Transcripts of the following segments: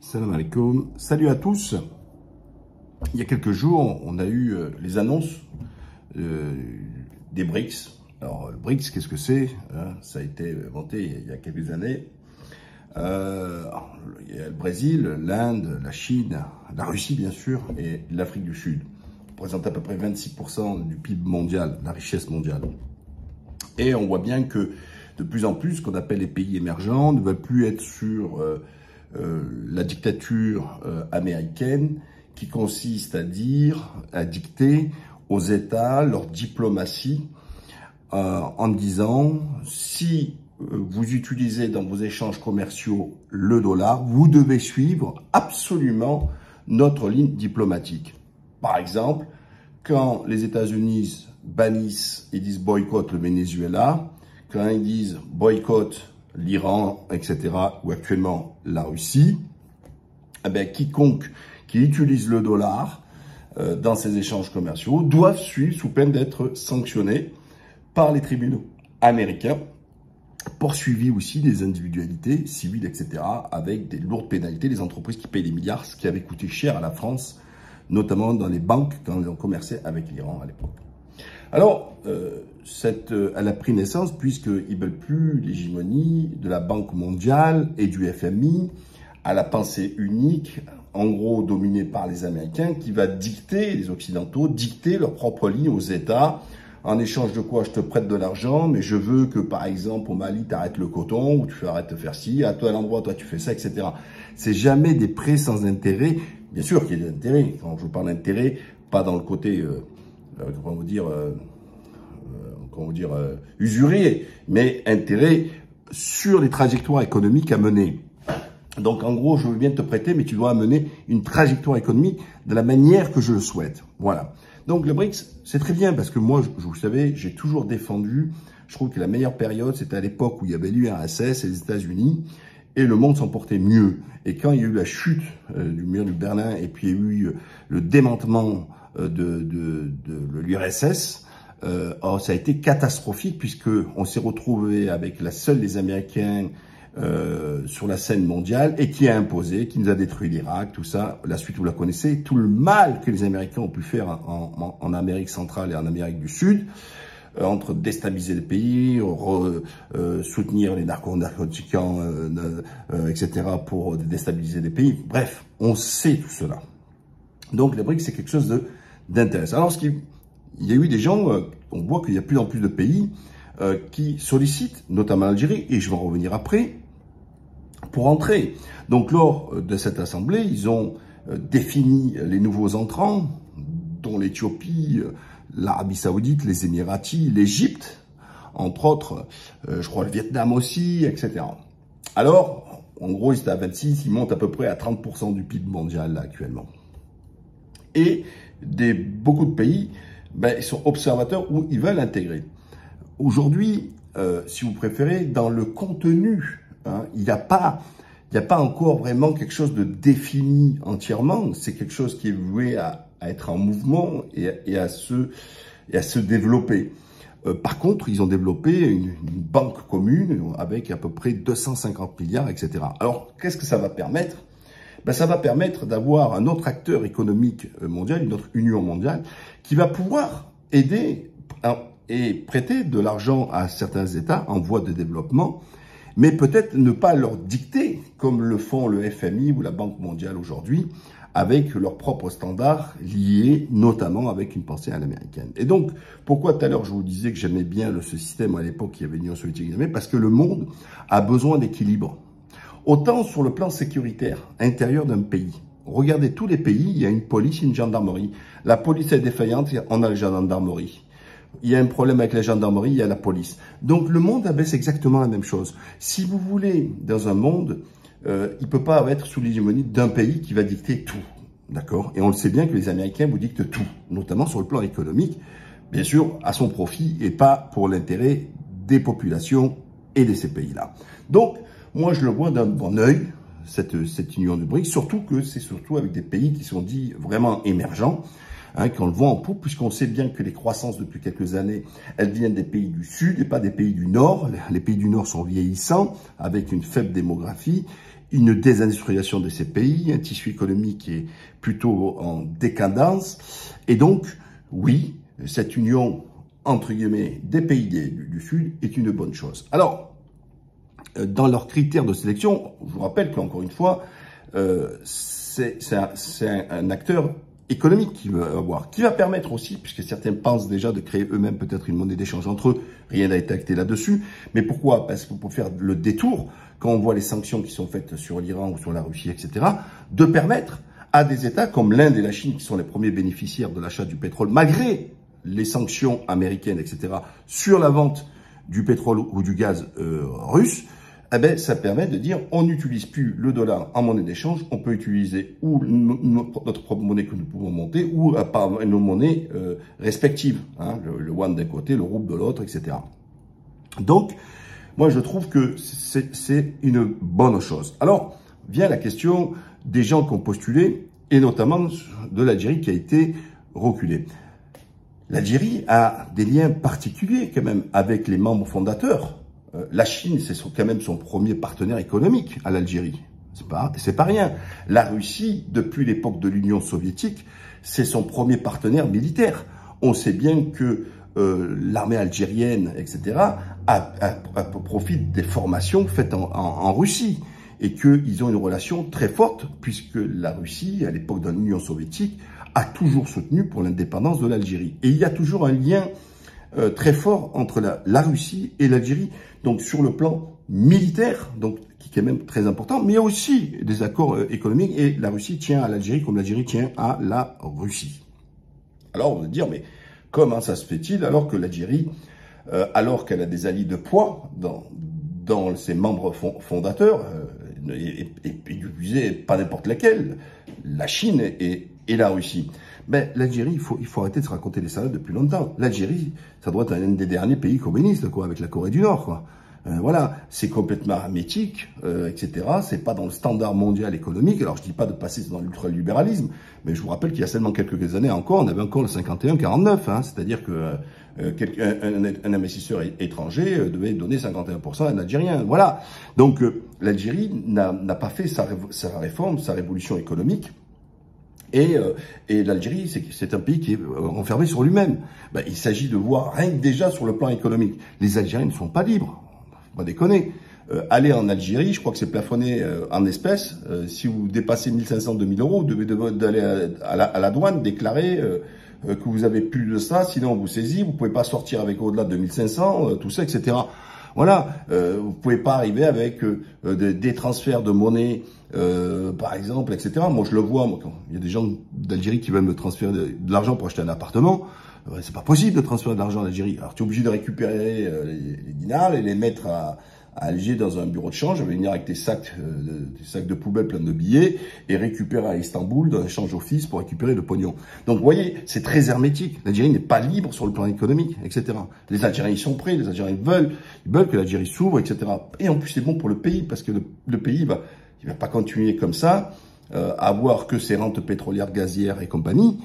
Salam alaikum. Salut à tous. Il y a quelques jours, on a eu les annonces des BRICS. Alors, le BRICS, qu'est-ce que c'est? Ça a été inventé il y a quelques années. Il y a le Brésil, l'Inde, la Chine, la Russie, bien sûr, et l'Afrique du Sud. Représente à peu près 26% du PIB mondial, la richesse mondiale. Et on voit bien que de plus en plus, ce qu'on appelle les pays émergents ne veulent plus être sur la dictature américaine qui consiste à dicter aux États leur diplomatie en disant si vous utilisez dans vos échanges commerciaux le dollar, vous devez suivre absolument notre ligne diplomatique. Par exemple, quand les États-Unis bannissent et disent boycott le Venezuela, quand ils disent boycott l'Iran, etc., ou actuellement la Russie, eh bien, quiconque qui utilise le dollar dans ces échanges commerciaux doivent suivre sous peine d'être sanctionnés par les tribunaux américains, poursuivis aussi des individualités civiles, etc., avec des lourdes pénalités, les entreprises qui payent des milliards, ce qui avait coûté cher à la France, notamment dans les banques quand ils ont commercé avec l'Iran à l'époque. Alors, elle a pris naissance puisqu'ils ne veulent plus l'hégémonie de la Banque mondiale et du FMI à la pensée unique, en gros dominée par les Américains, qui va dicter, les Occidentaux, dicter leur propre ligne aux États. En échange de quoi je te prête de l'argent, mais je veux que, par exemple, au Mali, tu arrêtes le coton, ou tu arrêtes de faire ci, à toi, à l'endroit, toi, tu fais ça, etc. C'est jamais des prêts sans intérêt. Bien sûr qu'il y a des intérêts. Quand je parle d'intérêt, pas dans le côté, usurier, mais intérêt sur les trajectoires économiques à mener. Donc, en gros, je veux bien te prêter, mais tu dois amener une trajectoire économique de la manière que je le souhaite. Voilà. Donc, le BRICS, c'est très bien parce que moi, vous savez, j'ai toujours défendu, je trouve que la meilleure période, c'était à l'époque où il y avait l'URSS et les États-Unis et le monde s'en portait mieux. Et quand il y a eu la chute du mur de Berlin et puis il y a eu le démantèlement de l'URSS, ça a été catastrophique puisque on s'est retrouvé avec la seule des Américains sur la scène mondiale et qui a imposé, qui nous a détruit l'Irak, tout ça. La suite, vous la connaissez. Tout le mal que les Américains ont pu faire en Amérique centrale et en Amérique du Sud, entre déstabiliser les pays, soutenir les narcotrafiquants, etc., pour déstabiliser les pays. Bref, on sait tout cela. Donc, les BRICS, c'est quelque chose d'intéressant. Alors, il y a eu des gens, on voit qu'il y a de plus en plus de pays qui sollicitent, notamment l'Algérie, et je vais en revenir après, pour entrer. Donc, lors de cette assemblée, ils ont défini les nouveaux entrants, dont l'Éthiopie, l'Arabie Saoudite, les Émiratis, l'Égypte, entre autres, je crois le Vietnam aussi, etc. Alors, en gros, ils étaient à 26, ils montent à peu près à 30% du PIB mondial, là, actuellement. Et beaucoup de pays, ils sont observateurs ou ils veulent intégrer. Aujourd'hui, si vous préférez, dans le contenu, il n'y a pas encore vraiment quelque chose de défini entièrement. C'est quelque chose qui est voué à être en mouvement et à se développer. Par contre, ils ont développé une banque commune avec à peu près 250 milliards, etc. Alors, qu'est-ce que ça va permettre? Ça va permettre d'avoir un autre acteur économique mondial, une autre union mondiale, qui va pouvoir aider et prêter de l'argent à certains États en voie de développement, mais peut-être ne pas leur dicter, comme le font le FMI ou la Banque mondiale aujourd'hui, avec leurs propres standards liés notamment avec une pensée à l'américaine. Et donc, pourquoi tout à l'heure je vous disais que j'aimais bien ce système à l'époque qui avait l'Union soviétique? Parce que le monde a besoin d'équilibre. Autant sur le plan sécuritaire, intérieur d'un pays. Regardez tous les pays, il y a une police, une gendarmerie. La police est défaillante, on a la gendarmerie. Il y a un problème avec la gendarmerie, il y a la police. Donc le monde abaisse exactement la même chose. Si vous voulez, dans un monde, il ne peut pas être sous l'hégémonie d'un pays qui va dicter tout. D'accord? Et on le sait bien que les Américains vous dictent tout, notamment sur le plan économique, bien sûr, à son profit et pas pour l'intérêt des populations et de ces pays-là. Donc, moi, je le vois d'un bon œil, cette union de BRICS, surtout que c'est surtout avec des pays qui sont dits vraiment émergents, qu'on le voit en poupe, puisqu'on sait bien que les croissances depuis quelques années, elles viennent des pays du Sud et pas des pays du Nord. Les pays du Nord sont vieillissants, avec une faible démographie, une désindustrialisation de ces pays, un tissu économique qui est plutôt en décadence. Et donc, oui, cette union, entre guillemets, des pays du Sud est une bonne chose. Alors, dans leurs critères de sélection, je vous rappelle qu'encore une fois, c'est un acteur économique qui va permettre aussi, puisque certains pensent déjà de créer eux-mêmes peut-être une monnaie d'échange entre eux, rien n'a été acté là-dessus. Mais pourquoi? Parce que pour faire le détour, quand on voit les sanctions qui sont faites sur l'Iran ou sur la Russie, etc., de permettre à des États comme l'Inde et la Chine, qui sont les premiers bénéficiaires de l'achat du pétrole, malgré les sanctions américaines, etc., sur la vente du pétrole ou du gaz russe, eh ben, ça permet de dire on n'utilise plus le dollar en monnaie d'échange, on peut utiliser ou notre propre monnaie que nous pouvons monter ou par nos monnaies respectives, hein, le yuan d'un côté, le rouble de l'autre, etc. Donc, moi je trouve que c'est une bonne chose. Alors, vient la question des gens qui ont postulé, et notamment de l'Algérie qui a été reculée. L'Algérie a des liens particuliers quand même avec les membres fondateurs. La Chine, c'est quand même son premier partenaire économique à l'Algérie. C'est pas rien. La Russie, depuis l'époque de l'Union soviétique, c'est son premier partenaire militaire. On sait bien que l'armée algérienne, etc., profite des formations faites en Russie et qu'ils ont une relation très forte puisque la Russie, à l'époque de l'Union soviétique, a toujours soutenu pour l'indépendance de l'Algérie. Et il y a toujours un lien très fort entre la Russie et l'Algérie, donc sur le plan militaire, donc qui est quand même très important, mais il y a aussi des accords économiques, et la Russie tient à l'Algérie comme l'Algérie tient à la Russie. Alors on va dire, mais comment ça se fait-il alors que l'Algérie, alors qu'elle a des alliés de poids dans ses membres fondateurs, et pas n'importe lesquels, la Chine et la Russie. Ben, l'Algérie, il faut arrêter de se raconter des salades depuis longtemps. L'Algérie, ça doit être un des derniers pays communistes, quoi, avec la Corée du Nord, quoi. Voilà, c'est complètement hermétique, etc. C'est pas dans le standard mondial économique. Alors, je dis pas de passer dans l'ultralibéralisme, mais je vous rappelle qu'il y a seulement quelques années encore, on avait encore le 51-49, hein, c'est-à-dire que un investisseur étranger devait donner 51% à un Algérien. Voilà. Donc, l'Algérie n'a pas fait sa réforme, sa révolution économique. Et l'Algérie, c'est un pays qui est renfermé sur lui-même. Ben, il s'agit de voir, rien que déjà sur le plan économique, les Algériens ne sont pas libres. Faut pas déconner. Aller en Algérie, je crois que c'est plafonné en espèces. Si vous dépassez 1500, 2000 euros, vous devez aller à la douane, déclarer que vous avez plus de ça, sinon on vous saisit, vous pouvez pas sortir avec au-delà de 2500, tout ça, etc. Voilà, vous pouvez pas arriver avec des transferts de monnaie, par exemple, etc. Moi, je le vois. Moi, quand il y a des gens d'Algérie qui veulent me transférer de l'argent pour acheter un appartement, c'est pas possible de transférer de l'argent en Algérie. Alors, tu es obligé de récupérer les dinars et les mettre à Alger dans un bureau de change, venir avec des sacs de poubelle pleins de billets et récupérer à Istanbul dans un change office pour récupérer le pognon. Donc, vous voyez, c'est très hermétique. L'Algérie n'est pas libre sur le plan économique, etc. Les Algériens, ils sont prêts, les Algériens ils veulent que l'Algérie s'ouvre, etc. Et en plus, c'est bon pour le pays parce que le pays il va pas continuer comme ça, avoir que ses rentes pétrolières, gazières et compagnie.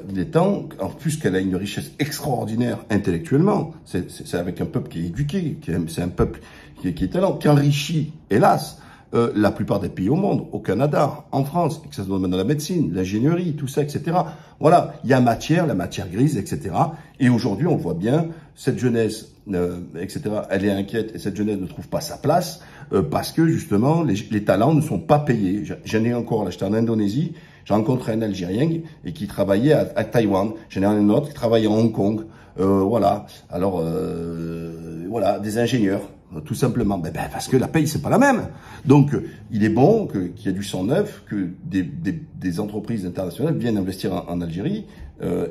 Il est temps, en plus qu'elle a une richesse extraordinaire intellectuellement. C'est avec un peuple qui est éduqué, c'est un peuple qui est talent, qui enrichit, hélas, la plupart des pays au monde, au Canada, en France, que ça se donne dans la médecine, l'ingénierie, tout ça, etc. Voilà, il y a la matière grise, etc. Et aujourd'hui, on le voit bien, cette jeunesse, etc., elle est inquiète et cette jeunesse ne trouve pas sa place parce que justement, les talents ne sont pas payés. J'en ai encore, là, j'étais en Indonésie, j'ai rencontré un Algérien et qui travaillait à Taïwan. J'en ai un autre qui travaillait à Hong Kong. Voilà. Alors, voilà, des ingénieurs, tout simplement. Ben, parce que la paye, c'est pas la même. Donc, il est bon qu'il y ait du sang neuf, que des entreprises internationales viennent investir en Algérie,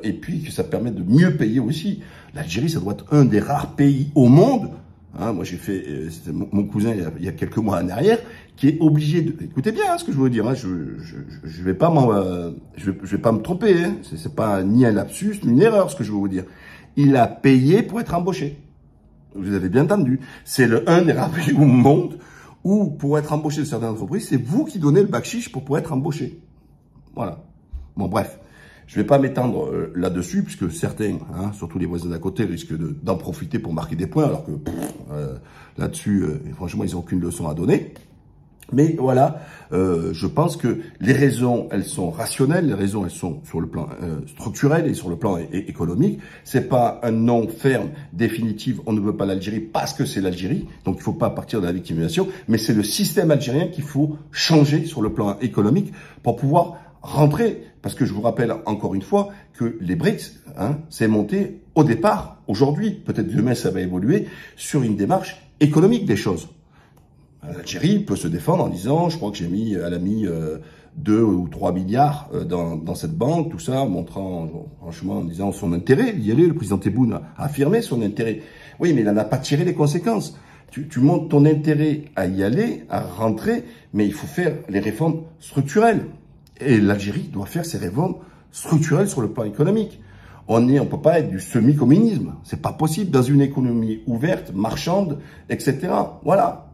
et puis que ça permet de mieux payer aussi. L'Algérie, ça doit être un des rares pays au monde. Hein, moi, j'ai fait, c'était mon cousin il y a quelques mois en arrière, qui est obligé de. Écoutez bien hein, ce que je veux dire. Hein, je vais pas me tromper. Hein, c'est pas ni un lapsus ni une erreur ce que je veux vous dire. Il a payé pour être embauché. Vous avez bien entendu. C'est un des rares pays au monde où pour être embauché de certaines entreprises, c'est vous qui donnez le bakshish pour être embauché. Voilà. Bon, bref. Je ne vais pas m'étendre là-dessus, puisque certains, hein, surtout les voisins d'à côté, risquent d'en profiter pour marquer des points, alors que là-dessus, franchement, ils n'ont aucune leçon à donner. Mais voilà, je pense que les raisons, elles sont rationnelles, les raisons, elles sont sur le plan structurel et sur le plan économique. C'est pas un non ferme, définitif, on ne veut pas l'Algérie parce que c'est l'Algérie, donc il faut pas partir de la victimisation, mais c'est le système algérien qu'il faut changer sur le plan économique pour pouvoir rentrer, parce que je vous rappelle encore une fois que les BRICS, c'est monté au départ, aujourd'hui, peut-être demain ça va évoluer, sur une démarche économique des choses. L'Algérie peut se défendre en disant, je crois que elle a mis 2 ou 3 milliards dans cette banque, tout ça, montrant franchement en disant son intérêt d'y aller. Le président Tebboune a affirmé son intérêt. Oui, mais il n'en a pas tiré les conséquences. Tu montres ton intérêt à y aller, à rentrer, mais il faut faire les réformes structurelles. Et l'Algérie doit faire ses réformes structurelles sur le plan économique. On peut pas être du semi-communisme. C'est pas possible dans une économie ouverte, marchande, etc. Voilà.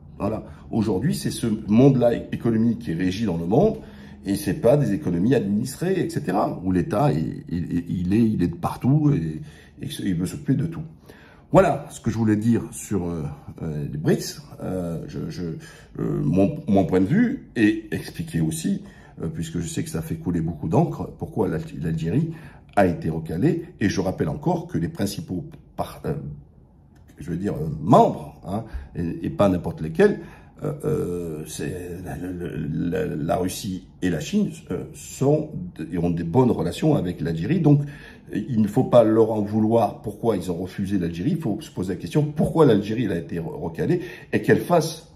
Aujourd'hui, c'est ce monde-là économique qui est régi dans le monde, et c'est pas des économies administrées, etc. Où l'État, il est de partout et il veut s'occuper de tout. Voilà ce que je voulais dire sur les BRICS. Mon point de vue, et expliquer aussi, puisque je sais que ça fait couler beaucoup d'encre, pourquoi l'Algérie a été recalée. Et je rappelle encore que les principaux membres, et pas n'importe lesquels, c'est la Russie et la Chine ont des bonnes relations avec l'Algérie. Donc, il ne faut pas leur en vouloir pourquoi ils ont refusé l'Algérie. Il faut se poser la question pourquoi l'Algérie a été recalée et qu'elle fasse,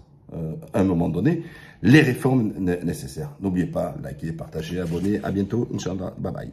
à un moment donné, les réformes nécessaires. N'oubliez pas, likez, partagez, abonnez. À bientôt. Inch'Allah. Bye bye.